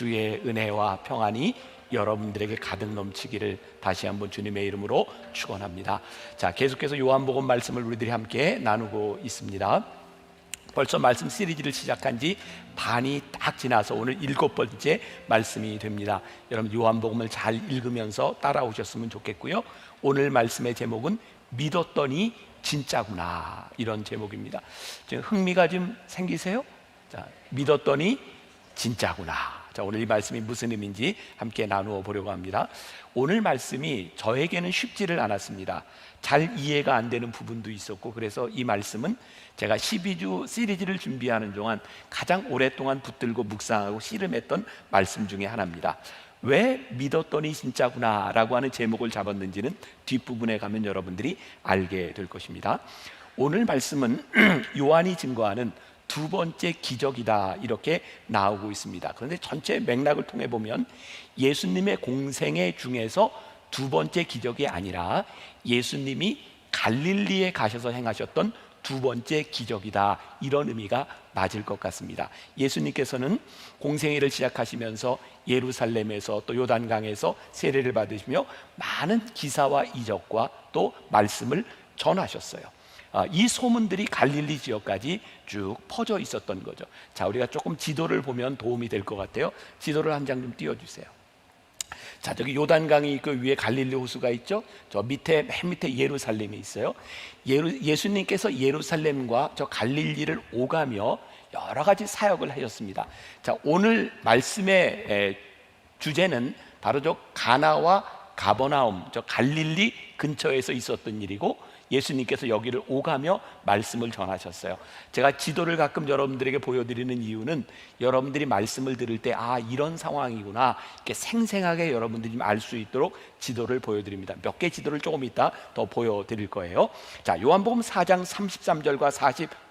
주의 은혜와 평안이 여러분들에게 가득 넘치기를 다시 한번 주님의 이름으로 축원합니다. 자, 계속해서 요한복음 말씀을 우리들이 함께 나누고 있습니다. 벌써 말씀 시리즈를 시작한 지 반이 딱 지나서 오늘 7번째 말씀이 됩니다. 여러분 요한복음을 잘 읽으면서 따라오셨으면 좋겠고요. 오늘 말씀의 제목은 믿었더니 진짜구나, 이런 제목입니다. 지금 흥미가 좀 생기세요? 자, 믿었더니 진짜구나. 자, 오늘 이 말씀이 무슨 의미인지 함께 나누어 보려고 합니다. 오늘 말씀이 저에게는 쉽지를 않았습니다. 잘 이해가 안 되는 부분도 있었고, 그래서 이 말씀은 제가 12주 시리즈를 준비하는 동안 가장 오랫동안 붙들고 묵상하고 씨름했던 말씀 중에 하나입니다. 왜 믿었더니 진짜구나 라고 하는 제목을 잡았는지는 뒷부분에 가면 여러분들이 알게 될 것입니다. 오늘 말씀은 요한이 증거하는 두 번째 기적이다, 이렇게 나오고 있습니다. 그런데 전체 맥락을 통해 보면 예수님의 공생애 중에서 두 번째 기적이 아니라 예수님이 갈릴리에 가셔서 행하셨던 두 번째 기적이다, 이런 의미가 맞을 것 같습니다. 예수님께서는 공생애를 시작하시면서 예루살렘에서 또 요단강에서 세례를 받으시며 많은 기사와 이적과 또 말씀을 전하셨어요. 이 소문들이 갈릴리 지역까지 쭉 퍼져 있었던 거죠. 자, 우리가 조금 지도를 보면 도움이 될 것 같아요. 지도를 한 장 좀 띄워주세요. 자, 저기 요단강이 그 위에 갈릴리 호수가 있죠. 저 밑에, 맨 밑에 예루살렘이 있어요. 예수님께서 예루살렘과 저 갈릴리를 오가며 여러 가지 사역을 하셨습니다. 자, 오늘 말씀의 주제는 바로 저 가나와 가버나움, 저 갈릴리 근처에서 있었던 일이고, 예수님께서 여기를 오가며 말씀을 전하셨어요. 제가 지도를 가끔 여러분들에게 보여드리는 이유는 여러분들이 말씀을 들을 때 이런 상황이구나, 이렇게 생생하게 여러분들이 알 수 있도록 지도를 보여드립니다. 몇 개 지도를 조금 이따 더 보여드릴 거예요. 자, 요한복음 4장 33절과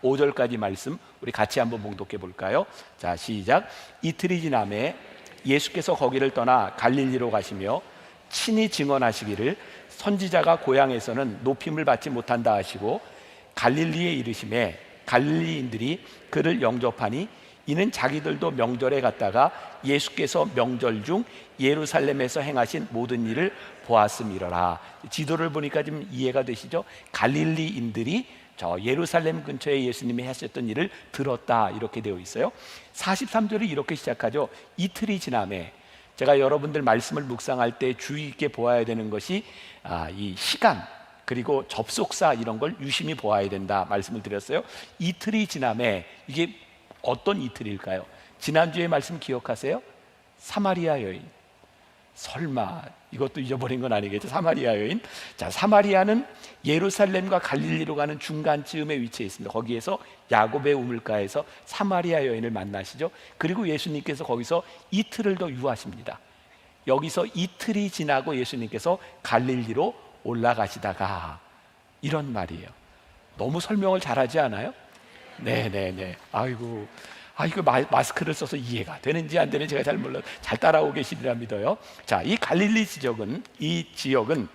45절까지 말씀 우리 같이 한번 봉독해 볼까요? 자, 시작. 이틀이 지나매 예수께서 거기를 떠나 갈릴리로 가시며 친히 증언하시기를 선지자가 고향에서는 높임을 받지 못한다 하시고, 갈릴리에 이르심에 갈릴리인들이 그를 영접하니 이는 자기들도 명절에 갔다가 예수께서 명절 중 예루살렘에서 행하신 모든 일을 보았음이러라. 지도를 보니까 좀 이해가 되시죠? 갈릴리인들이 저 예루살렘 근처에 예수님이 하셨던 일을 들었다, 이렇게 되어 있어요. 43절이 이렇게 시작하죠. 이틀이 지나매. 제가 여러분들 말씀을 묵상할 때 주의 있게 보아야 되는 것이 이 시간 그리고 접속사, 이런 걸 유심히 보아야 된다 말씀을 드렸어요. 이틀이 지나매, 이게 어떤 이틀일까요? 지난주에 말씀 기억하세요? 사마리아 여인. 설마 이것도 잊어버린 건 아니겠죠? 사마리아 여인. 자, 사마리아는 예루살렘과 갈릴리로 가는 중간쯤에 위치해 있습니다. 거기에서 야곱의 우물가에서 사마리아 여인을 만나시죠. 그리고 예수님께서 거기서 이틀을 더 유하십니다. 여기서 이틀이 지나고 예수님께서 갈릴리로 올라가시다가 이런 말이에요. 너무 설명을 잘하지 않아요? 네네네. 아이고, 마스크를 써서 이해가 되는지 안 되는지 제가 잘 몰라요. 잘 따라오고 계시리라 믿어요. 자, 이 갈릴리 지역은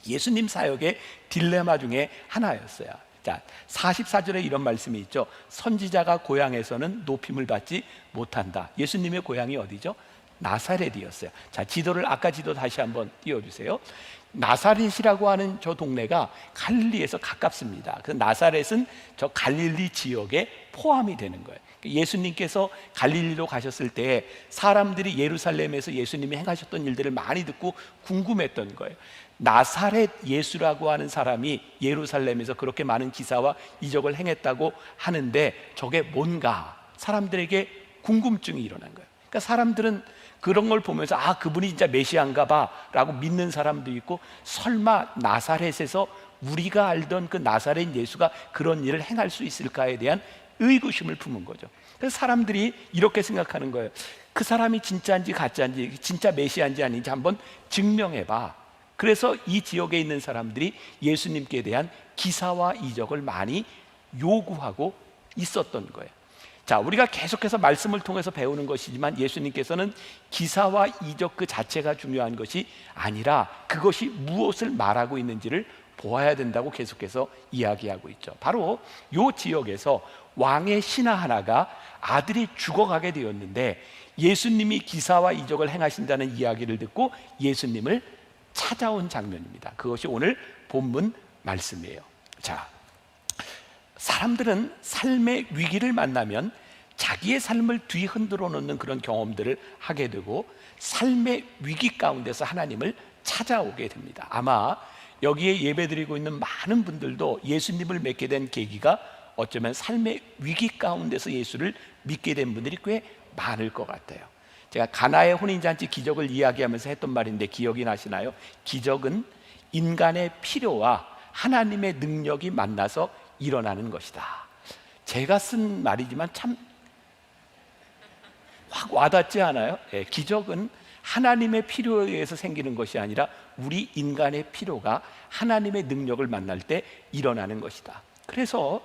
예수님 사역의 딜레마 중에 하나였어요. 자, 44절에 이런 말씀이 있죠. 선지자가 고향에서는 높임을 받지 못한다. 예수님의 고향이 어디죠? 나사렛이었어요. 자, 지도를 아까 지도 다시 한번 띄워주세요. 나사렛이라고 하는 저 동네가 갈릴리에서 가깝습니다. 그 나사렛은 저 갈릴리 지역에 포함이 되는 거예요. 예수님께서 갈릴리로 가셨을 때 사람들이 예루살렘에서 예수님이 행하셨던 일들을 많이 듣고 궁금했던 거예요. 나사렛 예수라고 하는 사람이 예루살렘에서 그렇게 많은 기사와 이적을 행했다고 하는데 저게 뭔가 사람들에게 궁금증이 일어난 거예요. 그러니까 사람들은 그런 걸 보면서 그분이 진짜 메시아인가 봐 라고 믿는 사람도 있고, 설마 나사렛에서 우리가 알던 그 나사렛 예수가 그런 일을 행할 수 있을까에 대한 의구심을 품은 거죠. 그래서 사람들이 이렇게 생각하는 거예요. 그 사람이 진짜인지 가짜인지, 진짜 메시아인지 아닌지 한번 증명해봐. 그래서 이 지역에 있는 사람들이 예수님께 대한 기사와 이적을 많이 요구하고 있었던 거예요. 자, 우리가 계속해서 말씀을 통해서 배우는 것이지만 예수님께서는 기사와 이적 그 자체가 중요한 것이 아니라 그것이 무엇을 말하고 있는지를 보아야 된다고 계속해서 이야기하고 있죠. 바로 이 지역에서 왕의 신하 하나가 아들이 죽어가게 되었는데 예수님이 기사와 이적을 행하신다는 이야기를 듣고 예수님을 찾아온 장면입니다. 그것이 오늘 본문 말씀이에요. 자, 사람들은 삶의 위기를 만나면 자기의 삶을 뒤흔들어 놓는 그런 경험들을 하게 되고 삶의 위기 가운데서 하나님을 찾아오게 됩니다. 아마 여기에 예배드리고 있는 많은 분들도 예수님을 믿게 된 계기가 어쩌면 삶의 위기 가운데서 예수를 믿게 된 분들이 꽤 많을 것 같아요. 제가 가나의 혼인잔치 기적을 이야기하면서 했던 말인데 기억이 나시나요? 기적은 인간의 필요와 하나님의 능력이 만나서 일어나는 것이다. 제가 쓴 말이지만 참 확 와닿지 않아요? 예, 기적은 하나님의 필요에 의해서 생기는 것이 아니라 우리 인간의 필요가 하나님의 능력을 만날 때 일어나는 것이다. 그래서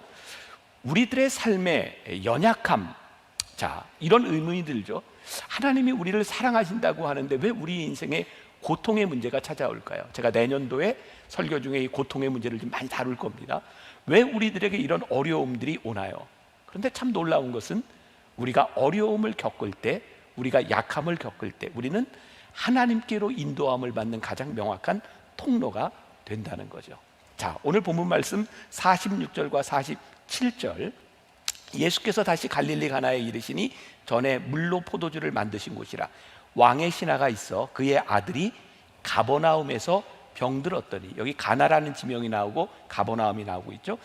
우리들의 삶의 연약함, 자, 이런 의문이 들죠. 하나님이 우리를 사랑하신다고 하는데 왜 우리 인생에 고통의 문제가 찾아올까요? 제가 내년도에 설교 중에 이 고통의 문제를 좀 많이 다룰 겁니다. 왜 우리들에게 이런 어려움들이 오나요? 그런데 참 놀라운 것은 우리가 어려움을 겪을 때, 우리가 약함을 겪을 때 우리는 하나님께로 인도함을 받는 가장 명확한 통로가 된다는 거죠. 자, 오늘 본문 말씀 46절과 47절, 예수께서 다시 갈릴리 가나에 이르시니 전에 물로 포도주를 만드신 곳이라 왕의 신하가 있어 그의 아들이 가버나움에서 병들었더니, 여기 가나라는 지명이 나오고 가버나움이 나오고 있죠.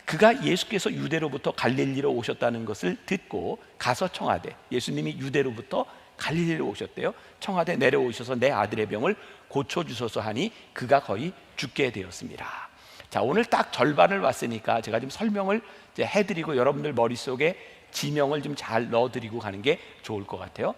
그가 예수께서 유대로부터 갈릴리로 오셨다는 것을 듣고 가서 청하되, 예수님이 유대로부터 갈릴리로 오셨대요. 청하되 내려오셔서 내 아들의 병을 고쳐주소서 하니 그가 거의 죽게 되었습니다. 자, 오늘 딱 절반을 왔으니까 제가 좀 설명을 이제 해드리고 여러분들 머릿속에 지명을 좀 잘 넣어드리고 가는 게 좋을 것 같아요.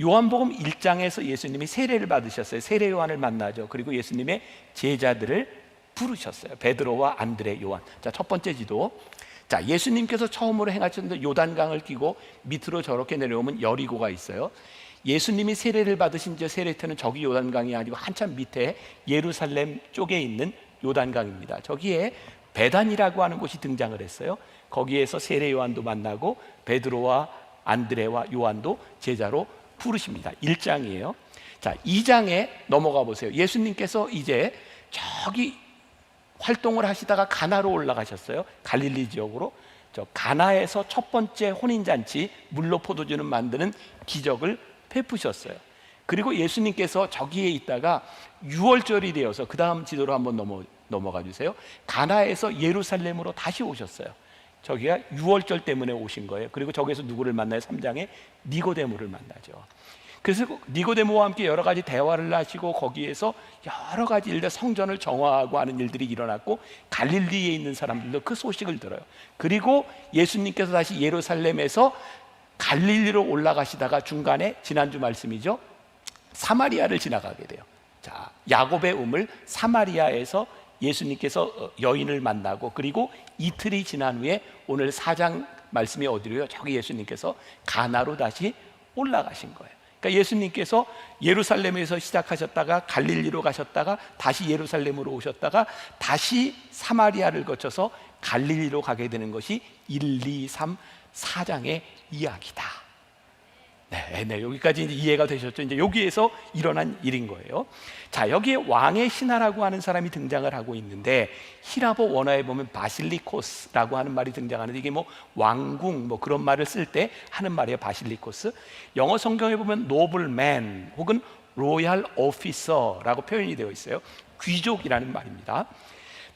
요한복음 1장에서 예수님이 세례를 받으셨어요. 세례 요한을 만나죠. 그리고 예수님의 제자들을 부르셨어요. 베드로와 안드레, 요한. 자, 첫 번째 지도. 자, 예수님께서 처음으로 행하셨는데 요단강을 끼고 밑으로 저렇게 내려오면 여리고가 있어요. 예수님이 세례를 받으신 저 세례터는 저기 요단강이 아니고 한참 밑에 예루살렘 쪽에 있는 요단강입니다. 저기에 베단이라고 하는 곳이 등장을 했어요. 거기에서 세례 요한도 만나고 베드로와 안드레와 요한도 제자로 부르십니다. 1장이에요. 자, 2장에 넘어가 보세요. 예수님께서 이제 저기 활동을 하시다가 가나로 올라가셨어요. 갈릴리 지역으로. 저 가나에서 첫 번째 혼인잔치, 물로 포도주를 만드는 기적을 베푸셨어요. 그리고 예수님께서 저기에 있다가 6월절이 되어서, 그 다음 지도로 한번 넘어가 주세요. 가나에서 예루살렘으로 다시 오셨어요. 저기가 6월절 때문에 오신 거예요. 그리고 저기에서 누구를 만나요? 3장에 니고데모를 만나죠. 그래서 니고데모와 함께 여러 가지 대화를 하시고 거기에서 여러 가지 일들, 성전을 정화하고 하는 일들이 일어났고 갈릴리에 있는 사람들도 그 소식을 들어요. 그리고 예수님께서 다시 예루살렘에서 갈릴리로 올라가시다가 중간에, 지난주 말씀이죠, 사마리아를 지나가게 돼요. 자, 야곱의 우물 사마리아에서 예수님께서 여인을 만나고, 그리고 이틀이 지난 후에 오늘 4장 말씀이 어디로요? 저기 예수님께서 가나로 다시 올라가신 거예요. 그러니까 예수님께서 예루살렘에서 시작하셨다가 갈릴리로 가셨다가 다시 예루살렘으로 오셨다가 다시 사마리아를 거쳐서 갈릴리로 가게 되는 것이 1, 2, 3, 4장의 이야기다. 네, 여기까지 이제 이해가 되셨죠? 이제 여기에서 일어난 일인 거예요. 자, 여기에 왕의 신하라고 하는 사람이 등장을 하고 있는데, 히라보 원어에 보면 바실리코스라고 하는 말이 등장하는데, 이게 뭐 왕궁 뭐 그런 말을 쓸 때 하는 말이에요. 바실리코스. 영어 성경에 보면 노블맨 혹은 로얄 오피서라고 표현이 되어 있어요. 귀족이라는 말입니다.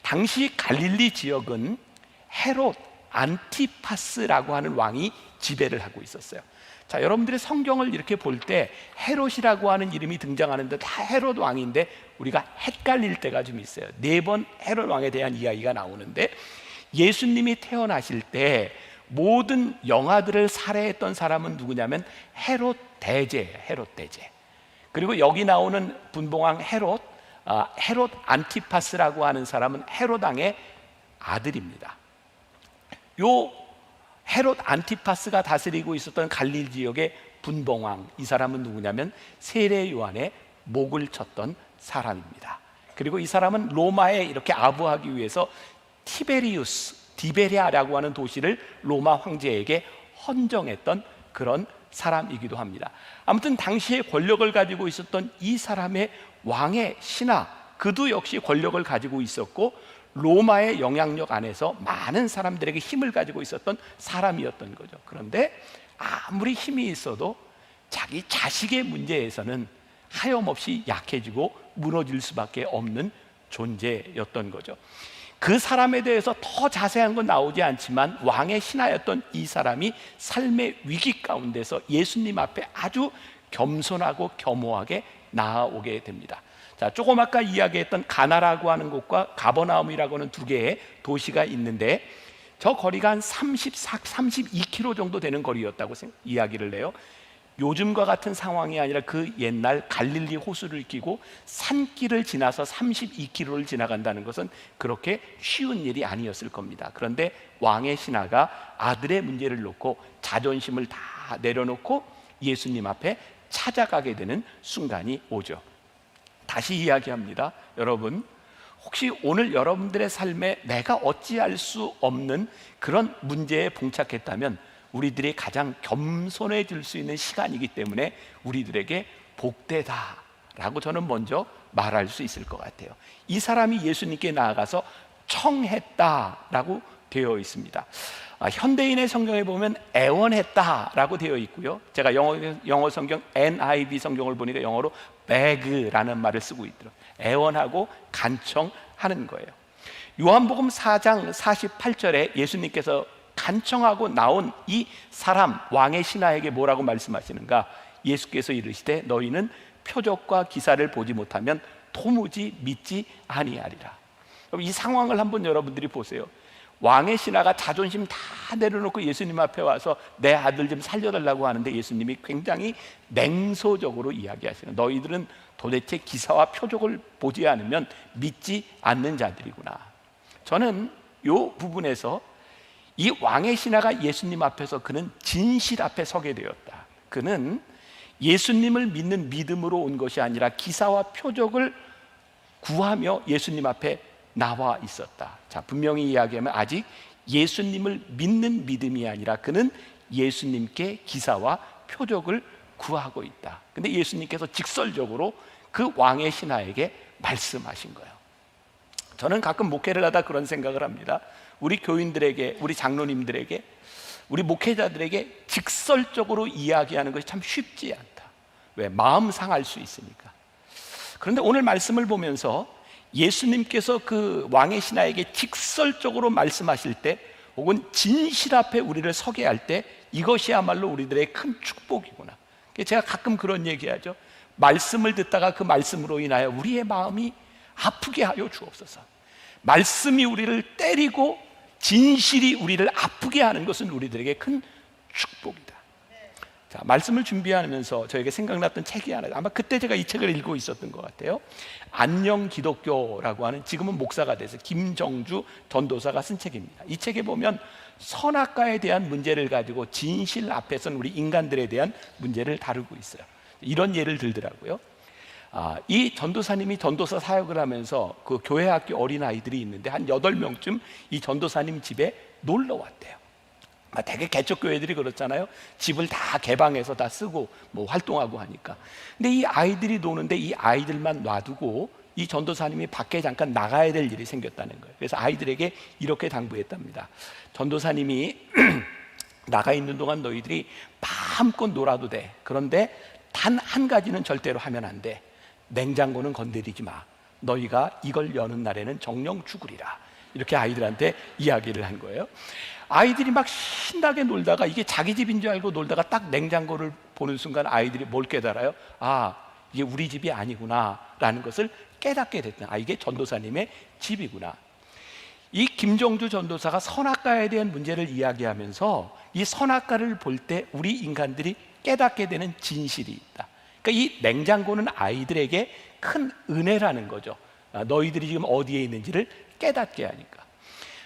당시 갈릴리 지역은 헤롯 안티파스라고 하는 왕이 지배를 하고 있었어요. 자, 여러분들의 성경을 이렇게 볼 때 헤롯이라고 하는 이름이 등장하는데 다 헤롯 왕인데 우리가 헷갈릴 때가 좀 있어요. 4번 헤롯 왕에 대한 이야기가 나오는데, 예수님이 태어나실 때 모든 영아들을 살해했던 사람은 누구냐면 헤롯 대제예요. 헤롯 대제. 그리고 여기 나오는 분봉왕 헤롯 안티파스라고 하는 사람은 헤롯 왕의 아들입니다. 요 헤롯 안티파스가 다스리고 있었던 갈릴리 지역의 분봉왕, 이 사람은 누구냐면 세례 요한의 목을 쳤던 사람입니다. 그리고 이 사람은 로마에 이렇게 아부하기 위해서 티베리우스 디베리아라고 하는 도시를 로마 황제에게 헌정했던 그런 사람이기도 합니다. 아무튼 당시에 권력을 가지고 있었던 이 사람의 왕의 신하, 그도 역시 권력을 가지고 있었고 로마의 영향력 안에서 많은 사람들에게 힘을 가지고 있었던 사람이었던 거죠. 그런데 아무리 힘이 있어도 자기 자식의 문제에서는 하염없이 약해지고 무너질 수밖에 없는 존재였던 거죠. 그 사람에 대해서 더 자세한 건 나오지 않지만 왕의 신하였던 이 사람이 삶의 위기 가운데서 예수님 앞에 아주 겸손하고 겸허하게 나아오게 됩니다. 자, 조금 아까 이야기했던 가나라고 하는 곳과 가버나움이라고 하는 두 개의 도시가 있는데 저 거리가 한 32km 정도 되는 거리였다고 이야기를 해요. 요즘과 같은 상황이 아니라 그 옛날 갈릴리 호수를 끼고 산길을 지나서 32km를 지나간다는 것은 그렇게 쉬운 일이 아니었을 겁니다. 그런데 왕의 신하가 아들의 문제를 놓고 자존심을 다 내려놓고 예수님 앞에 찾아가게 되는 순간이 오죠. 다시 이야기합니다. 여러분, 혹시 오늘 여러분들의 삶에 내가 어찌할 수 없는 그런 문제에 봉착했다면 우리들이 가장 겸손해질 수 있는 시간이기 때문에 우리들에게 복되다라고 저는 먼저 말할 수 있을 것 같아요. 이 사람이 예수님께 나아가서 청했다라고 되어 있습니다. 현대인의 성경에 보면 애원했다라고 되어 있고요. 제가 영어 성경 NIV 성경을 보니까 영어로 beg라는 말을 쓰고 있더라고요. 애원하고 간청하는 거예요. 요한복음 4장 48절에 예수님께서 간청하고 나온 이 사람 왕의 신하에게 뭐라고 말씀하시는가? 예수께서 이르시되 너희는 표적과 기사를 보지 못하면 도무지 믿지 아니하리라. 이 상황을 한번 여러분들이 보세요. 왕의 신하가 자존심 다 내려놓고 예수님 앞에 와서 내 아들 좀 살려달라고 하는데 예수님이 굉장히 냉소적으로 이야기하시는, 너희들은 도대체 기사와 표적을 보지 않으면 믿지 않는 자들이구나. 저는 이 부분에서 이 왕의 신하가 예수님 앞에서 그는 진실 앞에 서게 되었다. 그는 예수님을 믿는 믿음으로 온 것이 아니라 기사와 표적을 구하며 예수님 앞에 나와 있었다. 자, 분명히 이야기하면 아직 예수님을 믿는 믿음이 아니라 그는 예수님께 기사와 표적을 구하고 있다. 근데 예수님께서 직설적으로 그 왕의 신하에게 말씀하신 거예요. 저는 가끔 목회를 하다 그런 생각을 합니다. 우리 교인들에게, 우리 장로님들에게, 우리 목회자들에게 직설적으로 이야기하는 것이 참 쉽지 않다. 왜? 마음 상할 수 있으니까. 그런데 오늘 말씀을 보면서 예수님께서 그 왕의 신하에게 직설적으로 말씀하실 때, 혹은 진실 앞에 우리를 서게 할 때, 이것이야말로 우리들의 큰 축복이구나. 제가 가끔 그런 얘기하죠. 말씀을 듣다가 그 말씀으로 인하여 우리의 마음이 아프게 하여 주옵소서. 말씀이 우리를 때리고 진실이 우리를 아프게 하는 것은 우리들에게 큰 축복이다. 자, 말씀을 준비하면서 저에게 생각났던 책이 하나, 아마 그때 제가 이 책을 읽고 있었던 것 같아요. 안녕 기독교라고 하는, 지금은 목사가 돼서 김정주 전도사가 쓴 책입니다. 이 책에 보면 선악과에 대한 문제를 가지고 진실 앞에서는 우리 인간들에 대한 문제를 다루고 있어요. 이런 예를 들더라고요. 이 전도사님이 전도사 사역을 하면서 그 교회 학교 어린아이들이 있는데 한 8명쯤 이 전도사님 집에 놀러 왔대요. 되게 개척교회들이 그렇잖아요. 집을 다 개방해서 다 쓰고 뭐 활동하고 하니까. 근데 이 아이들이 노는데 이 아이들만 놔두고 이 전도사님이 밖에 잠깐 나가야 될 일이 생겼다는 거예요. 그래서 아이들에게 이렇게 당부했답니다. 전도사님이 나가 있는 동안 너희들이 마음껏 놀아도 돼. 그런데 단 한 가지는 절대로 하면 안 돼. 냉장고는 건드리지 마. 너희가 이걸 여는 날에는 정령 죽으리라. 이렇게 아이들한테 이야기를 한 거예요. 아이들이 막 신나게 놀다가 이게 자기 집인 줄 알고 놀다가 딱 냉장고를 보는 순간 아이들이 뭘 깨달아요? 아, 이게 우리 집이 아니구나 라는 것을 깨닫게 됐다. 아, 이게 전도사님의 집이구나. 이 김정주 전도사가 선악과에 대한 문제를 이야기하면서 이 선악과를 볼 때 우리 인간들이 깨닫게 되는 진실이 있다. 그러니까 이 냉장고는 아이들에게 큰 은혜라는 거죠. 너희들이 지금 어디에 있는지를 깨닫게 하니까.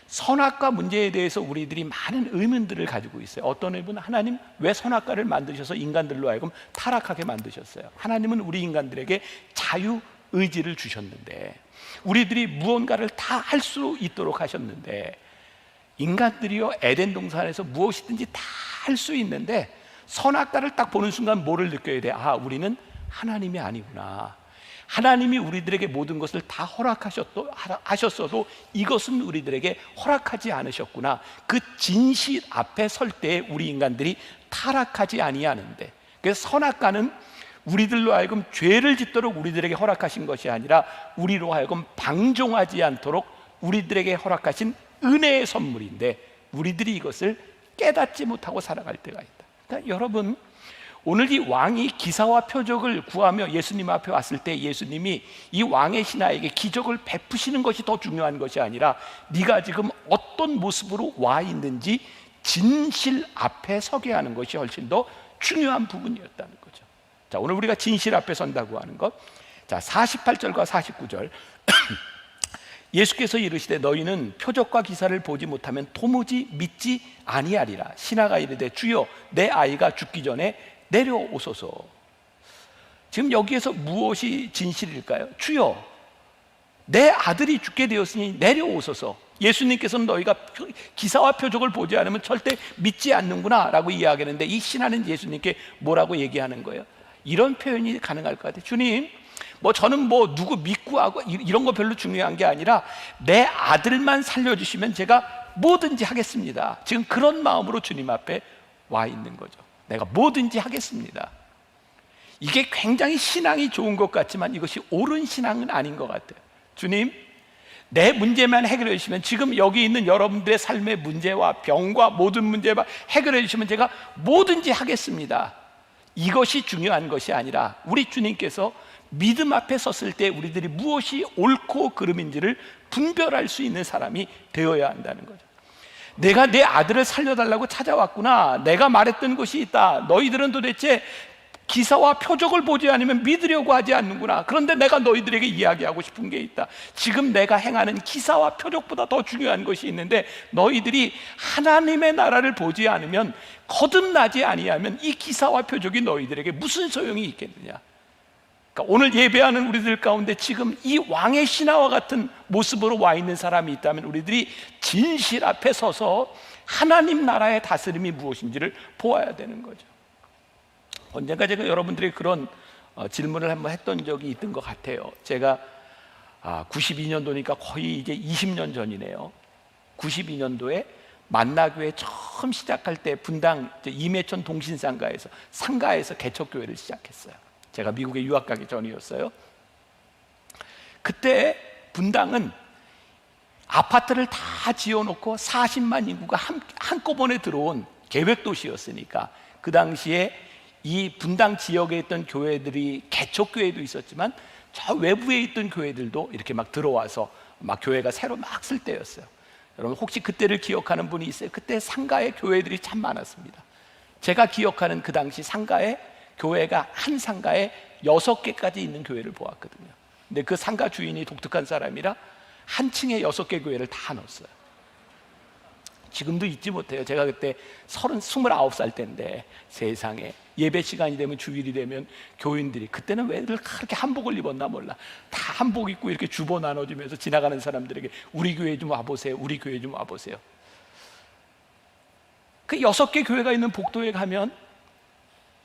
선악과 문제에 대해서 우리들이 많은 의문들을 가지고 있어요. 어떤 의문? 하나님 왜 선악과를 만드셔서 인간들로 하여금 타락하게 만드셨어요? 하나님은 우리 인간들에게 자유의지를 주셨는데, 우리들이 무언가를 다 할 수 있도록 하셨는데, 인간들이요 에덴 동산에서 무엇이든지 다 할 수 있는데 선악과를 딱 보는 순간 뭐를 느껴야 돼? 아, 우리는 하나님이 아니구나. 하나님이 우리들에게 모든 것을 다 하셨어도 이것은 우리들에게 허락하지 않으셨구나. 그 진실 앞에 설 때에 우리 인간들이 타락하지 아니하는데, 그래서 선악과는 우리들로 하여금 죄를 짓도록 우리들에게 허락하신 것이 아니라 우리로 하여금 방종하지 않도록 우리들에게 허락하신 은혜의 선물인데, 우리들이 이것을 깨닫지 못하고 살아갈 때가 있다. 그러니까 여러분, 오늘 이 왕이 기사와 표적을 구하며 예수님 앞에 왔을 때 예수님이 이 왕의 신하에게 기적을 베푸시는 것이 더 중요한 것이 아니라 네가 지금 어떤 모습으로 와 있는지 진실 앞에 서게 하는 것이 훨씬 더 중요한 부분이었다는 거죠. 자, 오늘 우리가 진실 앞에 선다고 하는 것, 자 48절과 49절 예수께서 이르시되 너희는 표적과 기사를 보지 못하면 도무지 믿지 아니하리라. 신하가 이르되 주여 내 아이가 죽기 전에 내려오소서. 지금 여기에서 무엇이 진실일까요? 주여 내 아들이 죽게 되었으니 내려오소서. 예수님께서는 너희가 기사와 표적을 보지 않으면 절대 믿지 않는구나 라고 이야기하는데, 이 신하는 예수님께 뭐라고 얘기하는 거예요? 이런 표현이 가능할 것 같아요. 주님, 저는 누구 믿고 하고 이런 거 별로 중요한 게 아니라 내 아들만 살려주시면 제가 뭐든지 하겠습니다. 지금 그런 마음으로 주님 앞에 와 있는 거죠. 내가 뭐든지 하겠습니다. 이게 굉장히 신앙이 좋은 것 같지만 이것이 옳은 신앙은 아닌 것 같아요. 주님, 내 문제만 해결해 주시면, 지금 여기 있는 여러분들의 삶의 문제와 병과 모든 문제만 해결해 주시면 제가 뭐든지 하겠습니다. 이것이 중요한 것이 아니라 우리 주님께서 믿음 앞에 섰을 때 우리들이 무엇이 옳고 그름인지를 분별할 수 있는 사람이 되어야 한다는 거죠. 내가 내 아들을 살려달라고 찾아왔구나. 내가 말했던 것이 있다. 너희들은 도대체 기사와 표적을 보지 않으면 믿으려고 하지 않는구나. 그런데 내가 너희들에게 이야기하고 싶은 게 있다. 지금 내가 행하는 기사와 표적보다 더 중요한 것이 있는데, 너희들이 하나님의 나라를 보지 않으면, 거듭나지 아니하면 이 기사와 표적이 너희들에게 무슨 소용이 있겠느냐. 그러니까 오늘 예배하는 우리들 가운데 지금 이 왕의 신하와 같은 모습으로 와 있는 사람이 있다면 우리들이 진실 앞에 서서 하나님 나라의 다스림이 무엇인지를 보아야 되는 거죠. 언젠가 제가 여러분들에게 그런 질문을 한번 했던 적이 있던 것 같아요. 제가 92년도니까 거의 이제 20년 전이네요. 92년도에 만나교회 처음 시작할 때 분당 임해천 동신상가에서 개척교회를 시작했어요. 제가 미국에 유학 가기 전이었어요. 그때 분당은 아파트를 다 지어놓고 40만 인구가 한꺼번에 들어온 계획도시였으니까 그 당시에 이 분당 지역에 있던 교회들이 개척교회도 있었지만 저 외부에 있던 교회들도 이렇게 막 들어와서 막 교회가 새로 막 쓸 때였어요. 여러분 혹시 그때를 기억하는 분이 있어요? 그때 상가에 교회들이 참 많았습니다. 제가 기억하는 그 당시 상가에 교회가 한 상가에 6개까지 있는 교회를 보았거든요. 근데 그 상가 주인이 독특한 사람이라 한 층에 6개 교회를 다 넣었어요. 지금도 잊지 못해요. 제가 그때 29살 때인데 세상에 예배 시간이 되면, 주일이 되면 교인들이, 그때는 왜들 그렇게 한복을 입었나 몰라, 다 한복 입고 이렇게 주보 나눠주면서 지나가는 사람들에게 우리 교회 좀 와보세요, 우리 교회 좀 와보세요. 그 6개 교회가 있는 복도에 가면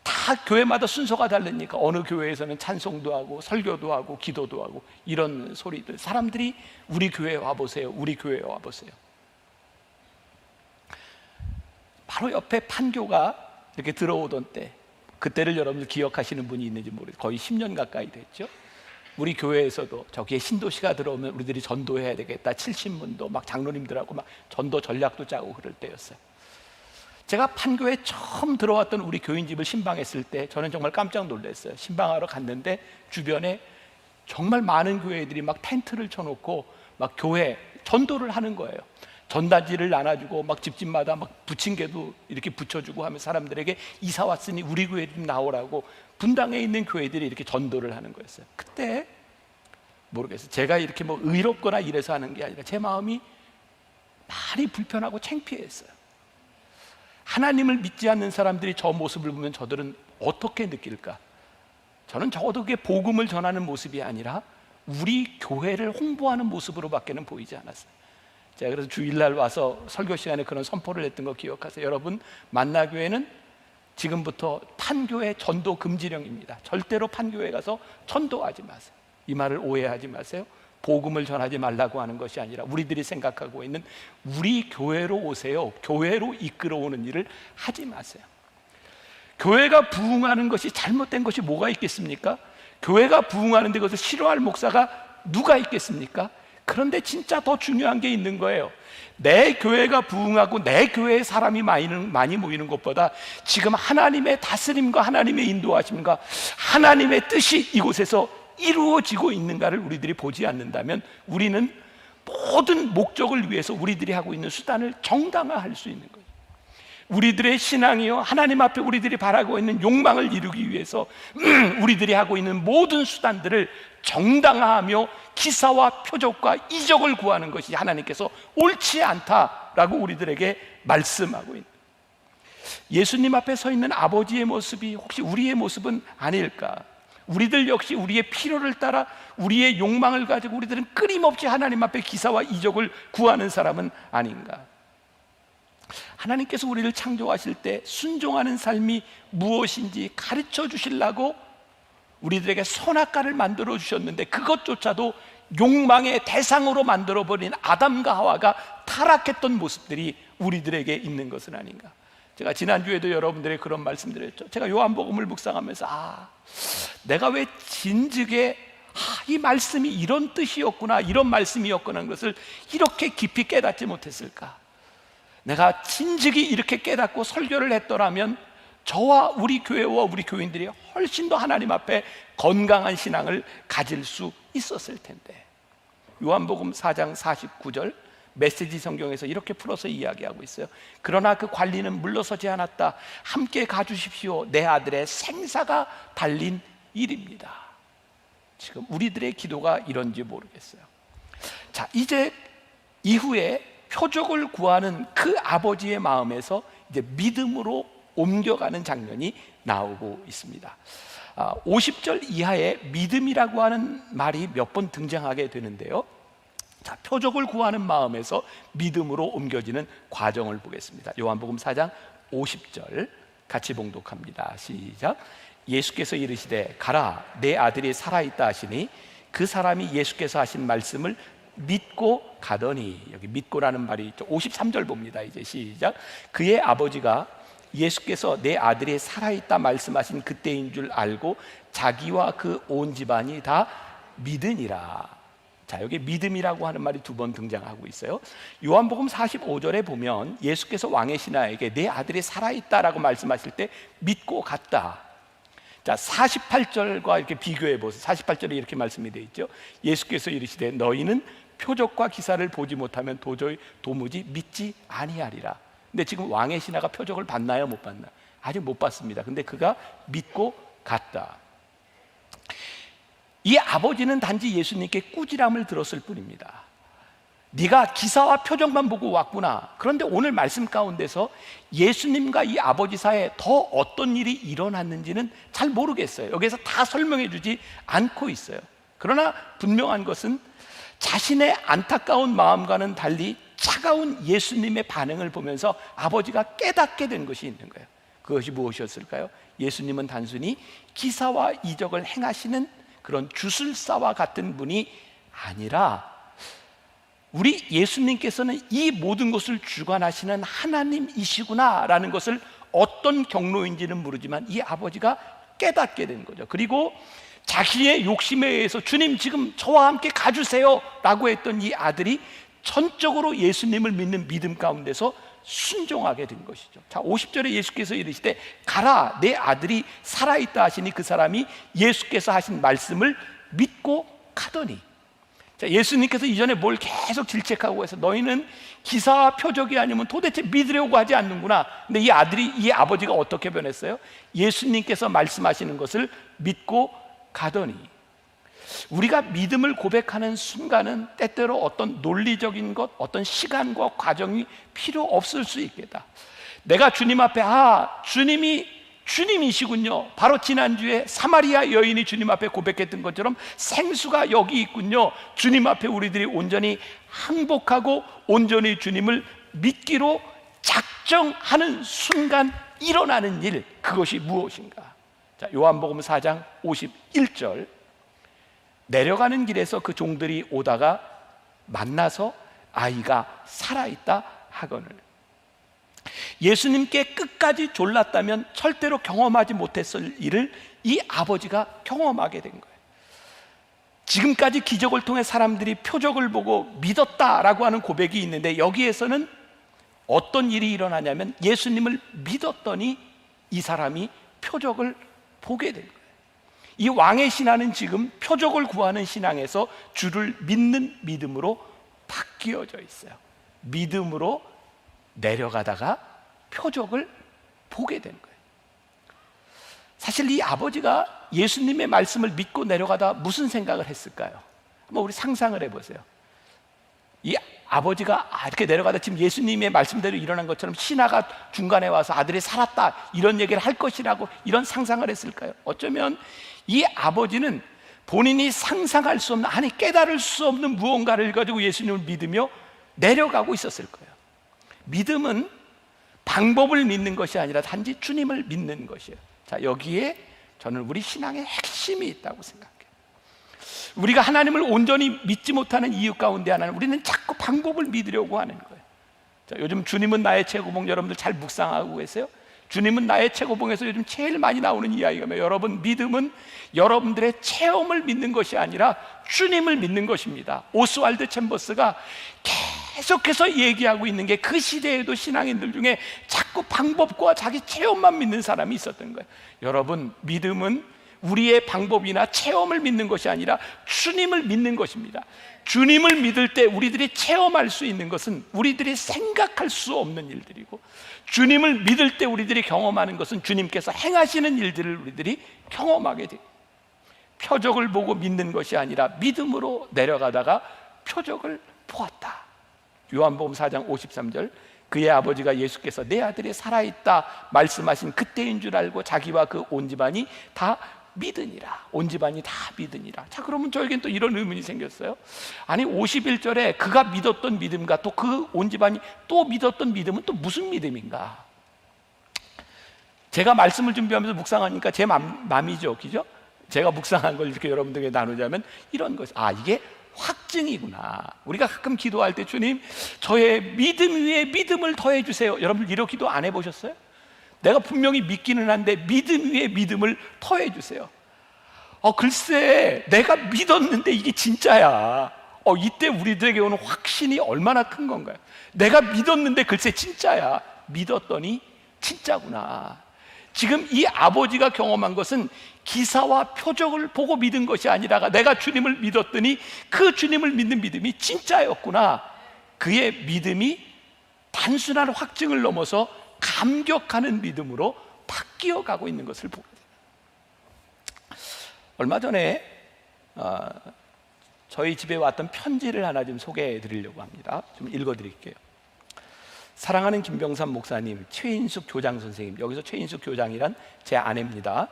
다 교회마다 순서가 다르니까 어느 교회에서는 찬송도 하고 설교도 하고 기도도 하고 이런 소리들, 사람들이 우리 교회에 와보세요, 우리 교회에 와보세요. 바로 옆에 판교가 이렇게 들어오던 때, 그때를 여러분들 기억하시는 분이 있는지 모르겠어요. 거의 10년 가까이 됐죠. 우리 교회에서도 저기에 신도시가 들어오면 우리들이 전도해야 되겠다, 70문도 막 장로님들하고 막 전도 전략도 짜고 그럴 때였어요. 제가 판교에 처음 들어왔던 우리 교인집을 신방했을 때 저는 정말 깜짝 놀랐어요. 신방하러 갔는데 주변에 정말 많은 교회들이 막 텐트를 쳐놓고 막 교회 전도를 하는 거예요. 전단지를 나눠주고 막 집집마다 막 부침개도 이렇게 붙여주고 하면 사람들에게 이사 왔으니 우리 교회 좀 나오라고 분당에 있는 교회들이 이렇게 전도를 하는 거였어요. 그때 모르겠어요. 제가 이렇게 의롭거나 이래서 하는 게 아니라 제 마음이 많이 불편하고 창피했어요. 하나님을 믿지 않는 사람들이 저 모습을 보면 저들은 어떻게 느낄까? 저는 적어도 그게 복음을 전하는 모습이 아니라 우리 교회를 홍보하는 모습으로밖에는 보이지 않았어요. 제가 그래서 주일날 와서 설교 시간에 그런 선포를 했던 거 기억하세요? 여러분, 만나교회는 지금부터 판교회 전도 금지령입니다. 절대로 판교회 가서 전도하지 마세요. 이 말을 오해하지 마세요. 복음을 전하지 말라고 하는 것이 아니라 우리들이 생각하고 있는 우리 교회로 오세요, 교회로 이끌어오는 일을 하지 마세요. 교회가 부흥하는 것이 잘못된 것이 뭐가 있겠습니까? 교회가 부흥하는데 그것을 싫어할 목사가 누가 있겠습니까? 그런데 진짜 더 중요한 게 있는 거예요. 내 교회가 부흥하고 내 교회에 사람이 많이 모이는 것보다 지금 하나님의 다스림과 하나님의 인도하심과 하나님의 뜻이 이곳에서 이루어지고 있는가를 우리들이 보지 않는다면 우리는 모든 목적을 위해서 우리들이 하고 있는 수단을 정당화할 수 있는 거예요. 우리들의 신앙이요, 하나님 앞에 우리들이 바라고 있는 욕망을 이루기 위해서 우리들이 하고 있는 모든 수단들을 정당화하며 기사와 표적과 이적을 구하는 것이 하나님께서 옳지 않다라고 우리들에게 말씀하고 있는 거예요. 예수님 앞에 서 있는 아버지의 모습이 혹시 우리의 모습은 아닐까? 우리들 역시 우리의 필요를 따라 우리의 욕망을 가지고 우리들은 끊임없이 하나님 앞에 기사와 이적을 구하는 사람은 아닌가? 하나님께서 우리를 창조하실 때 순종하는 삶이 무엇인지 가르쳐 주시려고 우리들에게 선악과를 만들어 주셨는데 그것조차도 욕망의 대상으로 만들어버린 아담과 하와가 타락했던 모습들이 우리들에게 있는 것은 아닌가? 제가 지난주에도 여러분들에게 그런 말씀드렸죠. 제가 요한복음을 묵상하면서 내가 왜 진즉에 이 말씀이 이런 뜻이었구나, 이런 말씀이었구나 하는 것을 이렇게 깊이 깨닫지 못했을까? 내가 진즉이 이렇게 깨닫고 설교를 했더라면 저와 우리 교회와 우리 교인들이 훨씬 더 하나님 앞에 건강한 신앙을 가질 수 있었을 텐데. 요한복음 4장 49절 메시지 성경에서 이렇게 풀어서 이야기하고 있어요. 그러나 그 관리는 물러서지 않았다. 함께 가주십시오. 내 아들의 생사가 달린 일입니다. 지금 우리들의 기도가 이런지 모르겠어요. 자, 이제 이후에 표적을 구하는 그 아버지의 마음에서 이제 믿음으로 옮겨가는 장면이 나오고 있습니다. 50절 이하에 믿음이라고 하는 말이 몇 번 등장하게 되는데요. 자, 표적을 구하는 마음에서 믿음으로 옮겨지는 과정을 보겠습니다. 요한복음 4장 50절 같이 봉독합니다. 시작. 예수께서 이르시되 가라, 내 아들이 살아있다 하시니 그 사람이 예수께서 하신 말씀을 믿고 가더니, 여기 믿고라는 말이 있죠. 53절 봅니다. 이제 시작. 그의 아버지가 예수께서 내 아들이 살아있다 말씀하신 그때인 줄 알고 자기와 그 온 집안이 다 믿으니라. 자, 여기 믿음이라고 하는 말이 두 번 등장하고 있어요. 요한복음 45절에 보면 예수께서 왕의 신하에게 내 아들이 살아있다라고 말씀하실 때 믿고 갔다. 자, 48절과 이렇게 비교해 보세요. 48절에 이렇게 말씀이 되어 있죠. 예수께서 이르시되 너희는 표적과 기사를 보지 못하면 도무지 믿지 아니하리라. 근데 지금 왕의 신하가 표적을 봤나요? 못 봤나? 아직 못 봤습니다. 근데 그가 믿고 갔다. 이 아버지는 단지 예수님께 꾸지람을 들었을 뿐입니다. 네가 기사와 표적만 보고 왔구나. 그런데 오늘 말씀 가운데서 예수님과 이 아버지 사이에 더 어떤 일이 일어났는지는 잘 모르겠어요. 여기에서 다 설명해 주지 않고 있어요. 그러나 분명한 것은 자신의 안타까운 마음과는 달리 차가운 예수님의 반응을 보면서 아버지가 깨닫게 된 것이 있는 거예요. 그것이 무엇이었을까요? 예수님은 단순히 기사와 이적을 행하시는 그런 주술사와 같은 분이 아니라 우리 예수님께서는 이 모든 것을 주관하시는 하나님이시구나라는 것을 어떤 경로인지는 모르지만 이 아버지가 깨닫게 된 거죠. 그리고 자기의 욕심에 의해서 주님 지금 저와 함께 가주세요 라고 했던 이 아들이 전적으로 예수님을 믿는 믿음 가운데서 순종하게 된 것이죠. 자, 50절에 예수께서 이르시되 가라, 내 아들이 살아있다 하시니 그 사람이 예수께서 하신 말씀을 믿고 가더니. 자, 예수님께서 이전에 뭘 계속 질책하고 해서 너희는 기사와 표적이 아니면 도대체 믿으려고 하지 않는구나. 근데 이 아버지가 어떻게 변했어요? 예수님께서 말씀하시는 것을 믿고 가더니. 우리가 믿음을 고백하는 순간은 때때로 어떤 논리적인 것, 어떤 시간과 과정이 필요 없을 수 있겠다. 내가 주님 앞에 주님이 주님이시군요. 바로 지난주에 사마리아 여인이 주님 앞에 고백했던 것처럼 생수가 여기 있군요. 주님 앞에 우리들이 온전히 항복하고 온전히 주님을 믿기로 작정하는 순간 일어나는 일, 그것이 무엇인가? 자, 요한복음 4장 51절, 내려가는 길에서 그 종들이 오다가 만나서 아이가 살아있다 하거늘. 예수님께 끝까지 졸랐다면 절대로 경험하지 못했을 일을 이 아버지가 경험하게 된 거예요. 지금까지 기적을 통해 사람들이 표적을 보고 믿었다라고 하는 고백이 있는데, 여기에서는 어떤 일이 일어나냐면 예수님을 믿었더니 이 사람이 표적을 보게 된 거예요. 이 왕의 신앙은 지금 표적을 구하는 신앙에서 주를 믿는 믿음으로 바뀌어져 있어요. 믿음으로 내려가다가 표적을 보게 된 거예요. 사실 이 아버지가 예수님의 말씀을 믿고 내려가다 무슨 생각을 했을까요? 한번 우리 상상을 해보세요. 이 아버지가 이렇게 내려가다 지금 예수님의 말씀대로 일어난 것처럼 신하가 중간에 와서 아들이 살았다 이런 얘기를 할 것이라고 이런 상상을 했을까요? 어쩌면 이 아버지는 본인이 상상할 수 없는, 아니 깨달을 수 없는 무언가를 가지고 예수님을 믿으며 내려가고 있었을 거예요. 믿음은 방법을 믿는 것이 아니라 단지 주님을 믿는 것이에요. 자, 여기에 저는 우리 신앙의 핵심이 있다고 생각해요. 우리가 하나님을 온전히 믿지 못하는 이유 가운데 하나는 우리는 자꾸 방법을 믿으려고 하는 거예요. 자, 요즘 주님은 나의 최고봉 여러분들 잘 묵상하고 계세요? 주님은 나의 최고봉에서 요즘 제일 많이 나오는 이야기가 뭐예요? 여러분, 믿음은 여러분들의 체험을 믿는 것이 아니라 주님을 믿는 것입니다. 오스왈드 챔버스가 계속해서 얘기하고 있는 게, 그 시대에도 신앙인들 중에 자꾸 방법과 자기 체험만 믿는 사람이 있었던 거예요. 여러분, 믿음은 우리의 방법이나 체험을 믿는 것이 아니라 주님을 믿는 것입니다. 주님을 믿을 때 우리들이 체험할 수 있는 것은 우리들이 생각할 수 없는 일들이고, 주님을 믿을 때 우리들이 경험하는 것은 주님께서 행하시는 일들을 우리들이 경험하게 돼요. 표적을 보고 믿는 것이 아니라 믿음으로 내려가다가 표적을 보았다. 요한복음 4장 53절, 그의 아버지가 예수께서 내 아들이 살아있다 말씀하신 그때인 줄 알고 자기와 그 온 집안이 다 믿으니라. 온 집안이 다 믿으니라. 자, 그러면 저에겐 또 이런 의문이 생겼어요. 아니 51절에 그가 믿었던 믿음과 또 그 온 집안이 또 믿었던 믿음은 또 무슨 믿음인가? 제가 말씀을 준비하면서 묵상하니까 제 맘이죠, 그죠? 제가 묵상한 걸 이렇게 여러분들에게 나누자면 이런 것, 이게 확증이구나. 우리가 가끔 기도할 때 주님, 저의 믿음 위에 믿음을 더해 주세요. 여러분 이런 기도 안 해보셨어요? 내가 분명히 믿기는 한데 믿음 위에 믿음을 더해 주세요. 글쎄 내가 믿었는데 이게 진짜야. 이때 우리들에게 오는 확신이 얼마나 큰 건가요? 내가 믿었는데 글쎄 진짜야. 믿었더니 진짜구나. 지금 이 아버지가 경험한 것은 기사와 표적을 보고 믿은 것이 아니라 내가 주님을 믿었더니 그 주님을 믿는 믿음이 진짜였구나. 그의 믿음이 단순한 확증을 넘어서 감격하는 믿음으로 바뀌어 가고 있는 것을 보게 됩니다. 얼마 전에 저희 집에 왔던 편지를 하나 좀 소개해 드리려고 합니다. 좀 읽어 드릴게요. 사랑하는 김병삼 목사님, 최인숙 교장 선생님, 여기서 최인숙 교장이란 제 아내입니다.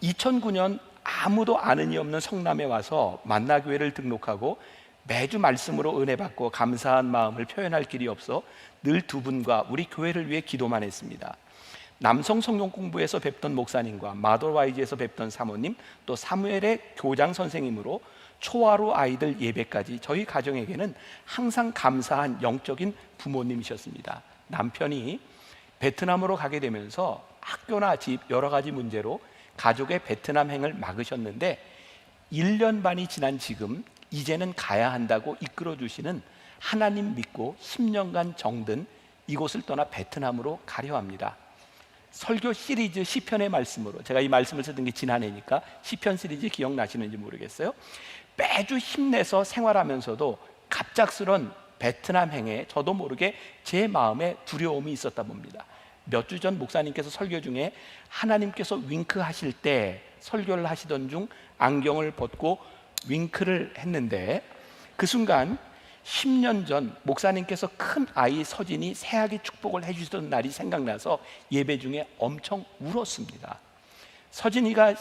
2009년 아무도 아는 이 없는 성남에 와서 만나교회를 등록하고 매주 말씀으로 은혜 받고 감사한 마음을 표현할 길이 없어 늘 두 분과 우리 교회를 위해 기도만 했습니다. 남성 성경 공부에서 뵙던 목사님과 마더와이즈에서 뵙던 사모님, 또 사무엘의 교장 선생님으로 초하루 아이들 예배까지 저희 가정에게는 항상 감사한 영적인 부모님이셨습니다. 남편이 베트남으로 가게 되면서 학교나 집 여러 가지 문제로 가족의 베트남행을 막으셨는데 1년 반이 지난 지금 이제는 가야 한다고 이끌어 주시는 하나님 믿고 10년간 정든 이곳을 떠나 베트남으로 가려 합니다. 설교 시리즈 시편의 말씀으로, 제가 이 말씀을 쓰던 게 지난해니까 시편 시리즈 기억나시는지 모르겠어요. 매주 힘내서 생활하면서도 갑작스런 베트남행에 저도 모르게 제 마음에 두려움이 있었다 봅니다. 몇 주 전 목사님께서 설교 중에 하나님께서 윙크하실 때 설교를 하시던 중 안경을 벗고 윙크를 했는데 그 순간 10년 전 목사님께서 큰 아이 서진이 새하기 축복을 해주시던 날이 생각나서 예배 중에 엄청 울었습니다. 서진이가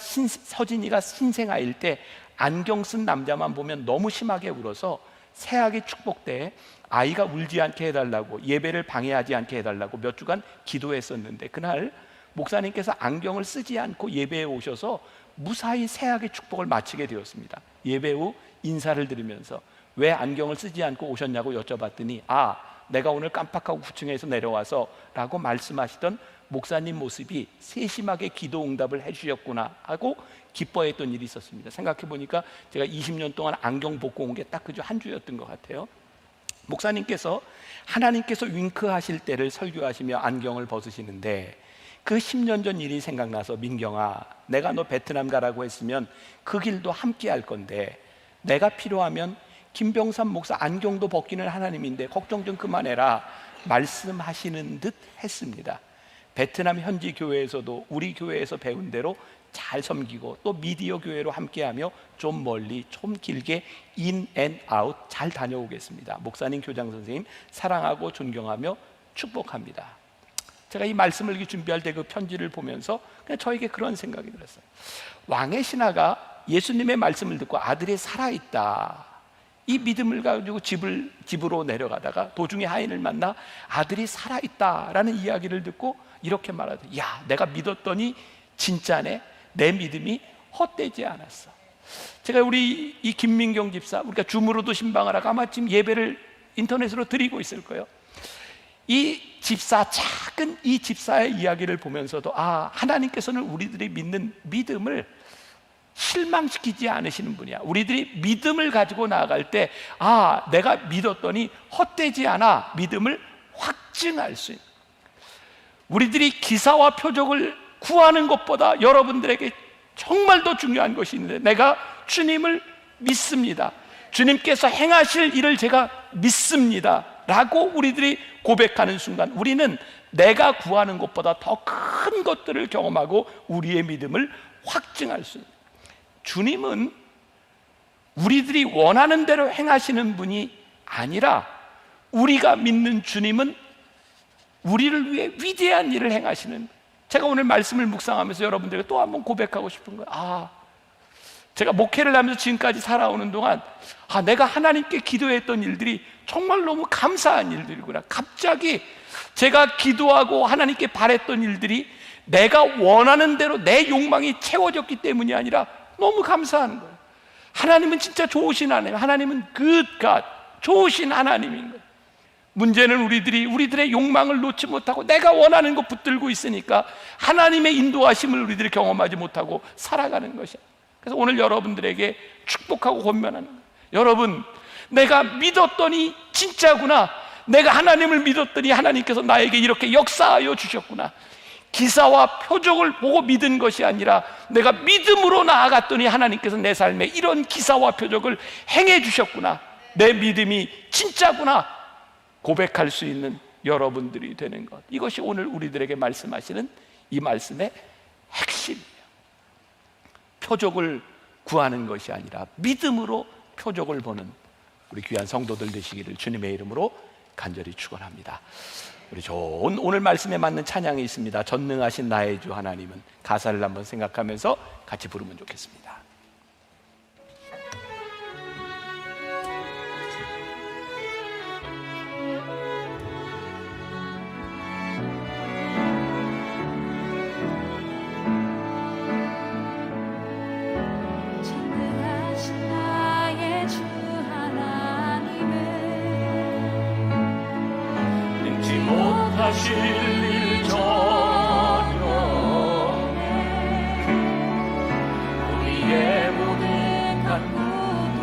신생아일 때 안경 쓴 남자만 보면 너무 심하게 울어서 새하기 축복 때 아이가 울지 않게 해달라고, 예배를 방해하지 않게 해달라고 몇 주간 기도했었는데, 그날 목사님께서 안경을 쓰지 않고 예배에 오셔서 무사히 새하기 축복을 마치게 되었습니다. 예배 후 인사를 드리면서 왜 안경을 쓰지 않고 오셨냐고 여쭤봤더니, 내가 오늘 깜빡하고 구층에서 내려와서 라고 말씀하시던 목사님 모습이 세심하게 기도 응답을 해주셨구나 하고 기뻐했던 일이 있었습니다. 생각해 보니까 제가 20년 동안 안경 벗고 온 게 딱 그저 한 주였던 것 같아요. 목사님께서 하나님께서 윙크하실 때를 설교하시며 안경을 벗으시는데, 그 10년 전 일이 생각나서, 민경아, 내가 너 베트남 가라고 했으면 그 길도 함께 할 건데, 내가 필요하면 김병삼 목사 안경도 벗기는 하나님인데 걱정 좀 그만해라 말씀하시는 듯 했습니다. 베트남 현지 교회에서도 우리 교회에서 배운 대로 잘 섬기고, 또 미디어 교회로 함께하며 좀 멀리 좀 길게 인 앤 아웃 잘 다녀오겠습니다. 목사님, 교장 선생님 사랑하고 존경하며 축복합니다. 제가 이 말씀을 준비할 때 그 편지를 보면서 그냥 저에게 그런 생각이 들었어요. 왕의 신하가 예수님의 말씀을 듣고 아들이 살아있다, 이 믿음을 가지고 집으로 내려가다가 도중에 하인을 만나 아들이 살아있다라는 이야기를 듣고 이렇게 말하더니, 야, 내가 믿었더니 진짜네, 내 믿음이 헛되지 않았어. 제가 우리 이 김민경 집사, 우리가 줌으로도 신방을 하고 아마 지금 예배를 인터넷으로 드리고 있을 거예요. 이 집사, 작은 이 집사의 이야기를 보면서도 하나님께서는 우리들이 믿는 믿음을 실망시키지 않으시는 분이야. 우리들이 믿음을 가지고 나아갈 때 내가 믿었더니 헛되지 않아 믿음을 확증할 수 있는, 우리들이 기사와 표적을 구하는 것보다 여러분들에게 정말 더 중요한 것이 있는데, 내가 주님을 믿습니다, 주님께서 행하실 일을 제가 믿습니다 라고 우리들이 고백하는 순간, 우리는 내가 구하는 것보다 더 큰 것들을 경험하고 우리의 믿음을 확증할 수 있는, 주님은 우리들이 원하는 대로 행하시는 분이 아니라, 우리가 믿는 주님은 우리를 위해 위대한 일을 행하시는, 제가 오늘 말씀을 묵상하면서 여러분들에게 또 한번 고백하고 싶은 거예요. 제가 목회를 하면서 지금까지 살아오는 동안 내가 하나님께 기도했던 일들이 정말 너무 감사한 일들이구나. 갑자기 제가 기도하고 하나님께 바랬던 일들이 내가 원하는 대로 내 욕망이 채워졌기 때문이 아니라 너무 감사한 거예요. 하나님은 진짜 좋으신 하나님, 하나님은 good God, 좋으신 하나님인 거예요. 문제는 우리들의 욕망을 놓지 못하고 내가 원하는 것 붙들고 있으니까 하나님의 인도하심을 우리들이 경험하지 못하고 살아가는 것이야. 그래서 오늘 여러분들에게 축복하고 권면하는 거예요. 여러분, 내가 믿었더니 진짜구나, 내가 하나님을 믿었더니 하나님께서 나에게 이렇게 역사하여 주셨구나. 기사와 표적을 보고 믿은 것이 아니라 내가 믿음으로 나아갔더니 하나님께서 내 삶에 이런 기사와 표적을 행해 주셨구나, 내 믿음이 진짜구나 고백할 수 있는 여러분들이 되는 것, 이것이 오늘 우리들에게 말씀하시는 이 말씀의 핵심이에요. 표적을 구하는 것이 아니라 믿음으로 표적을 보는 우리 귀한 성도들 되시기를 주님의 이름으로 간절히 축원합니다. 우리 좋은 오늘 말씀에 맞는 찬양이 있습니다. 전능하신 나의 주 하나님은, 가사를 한번 생각하면서 같이 부르면 좋겠습니다. 하실 일 전혀 우리의 모든 간구도,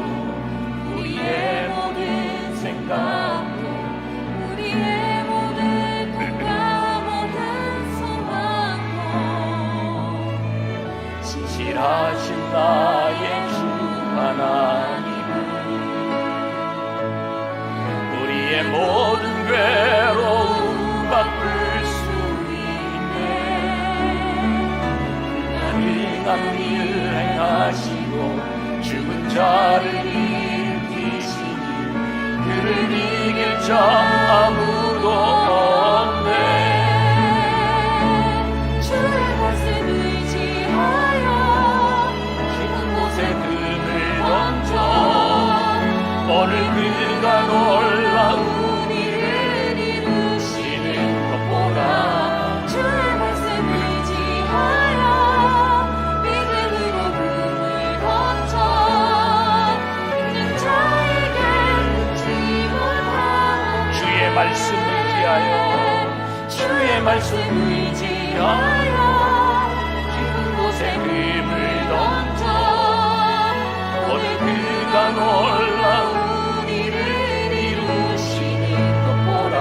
우리의 모든 생각도, 우리의 모든 꿈과 모든 소망도 신실하신 나의 주 하나님은 우리의 모든 괴로움 바꿀 수 있네. 가능한 일 행하시고 죽은 자를 일으키시니 그를 자 아무도 없네. 주의 말씀 의지하여 깊은 곳에 금을 던져 오늘 그가 놀라운 일을 이루시는 것 보라. 주의 말씀 의지하여 믿음으로 금을 던져 있는 자에게 듣지 못한 주의 말씀 의지하여 주의 말씀 의지하여 깊은 곳에 금을 던져 오늘 그가 놀라운 일을 이루시는 것 보라.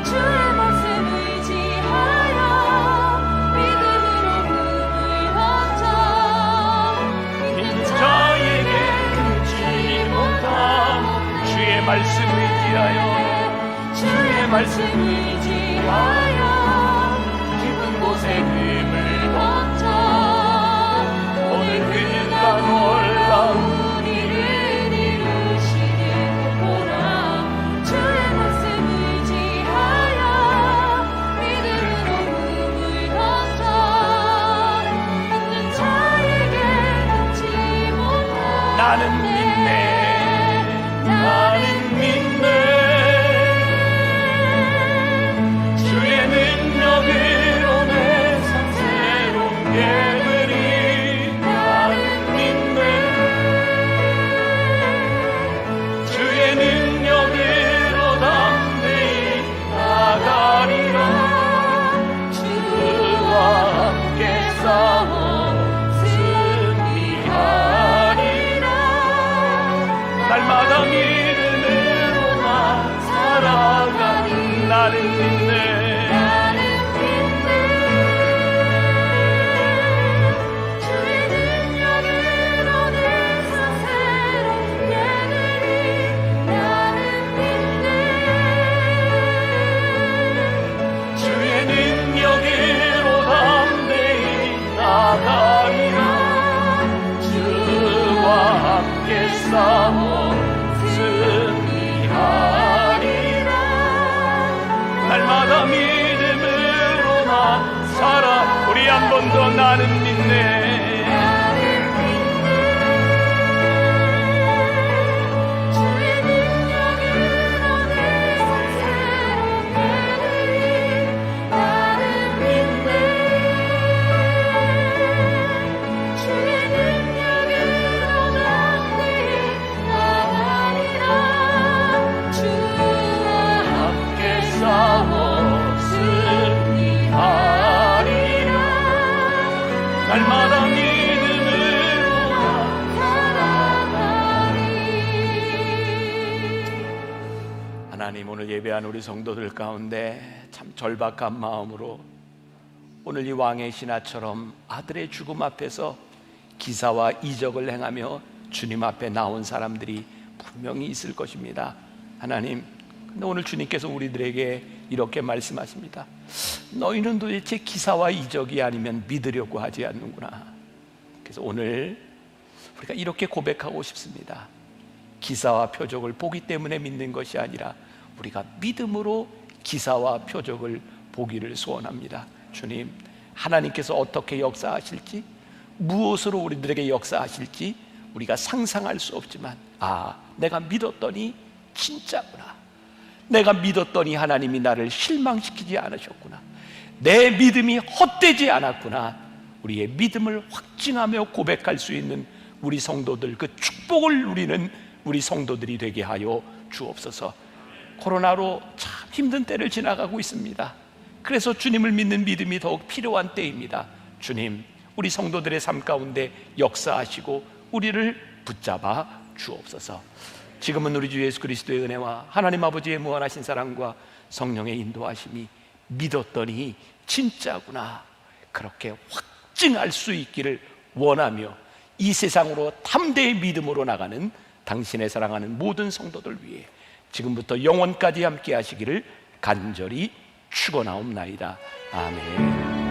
주의 말씀 의지하여 믿음으로 금을 던져 믿는 자에게 끊지 못함. 주의 말씀 의지하여 주의 말씀 의지하여 깊은 곳에 금을 던져 오늘 그가 놀라운 일을 이루시는 것 보라. 주의 말씀 의지하여 믿음으로 금을 던져 있는 자에게 듣지 못한 나는 믿네 나는 믿네 주의 능력으로 내 삶 새로운 깨들이 나는 믿네 주의 능력으로 담대히 나가리라. 주와 함께 싸워 승리하리라. 날마다 믿음으로 나 살아가니 나는 믿네 주의 능력으로 내 삶 새로운 깨들이 나는 믿네. 주의 능력으로 담대히 나가리라. 주와 함께 싸워 승리하리라. 날마다 믿음으로 나 살아. 우리 한 번 더 나는 믿네 주의 능력으로 내 삶 새로운 깨들이 나는 믿네. 주의 능력으로 담대히 나가리라. 주와 함께 싸워 승리하리라. 날마다 믿음으로 살아가리. 하나님, 오늘 예배한 우리 성도들 가운데 참 절박한 마음으로 오늘 이 왕의 신하처럼 아들의 죽음 앞에서 기사와 이적을 행하며 주님 앞에 나온 사람들이 분명히 있을 것입니다. 하나님, 근데 오늘 주님께서 우리들에게 이렇게 말씀하십니다. 너희는 도대체 기사와 이적이 아니면 믿으려고 하지 않는구나. 그래서 오늘 우리가 이렇게 고백하고 싶습니다. 기사와 표적을 보기 때문에 믿는 것이 아니라 우리가 믿음으로 기사와 표적을 보기를 소원합니다. 주님, 하나님께서 어떻게 역사하실지, 무엇으로 우리들에게 역사하실지 우리가 상상할 수 없지만, 내가 믿었더니 진짜구나. 내가 믿었더니 하나님이 나를 실망시키지 않으셨구나. 내 믿음이 헛되지 않았구나. 우리의 믿음을 확증하며 고백할 수 있는 우리 성도들, 그 축복을 누리는 우리 성도들이 되게 하여 주옵소서. 코로나로 참 힘든 때를 지나가고 있습니다. 그래서 주님을 믿는 믿음이 더욱 필요한 때입니다. 주님, 우리 성도들의 삶 가운데 역사하시고 우리를 붙잡아 주옵소서. 지금은 우리 주 예수 그리스도의 은혜와 하나님 아버지의 무한하신 사랑과 성령의 인도하심이 믿었더니 진짜구나, 그렇게 확증할 수 있기를 원하며 이 세상으로 담대히 믿음으로 나가는 당신의 사랑하는 모든 성도들 위해 지금부터 영원까지 함께 하시기를 간절히 축원하옵나이다. 아멘.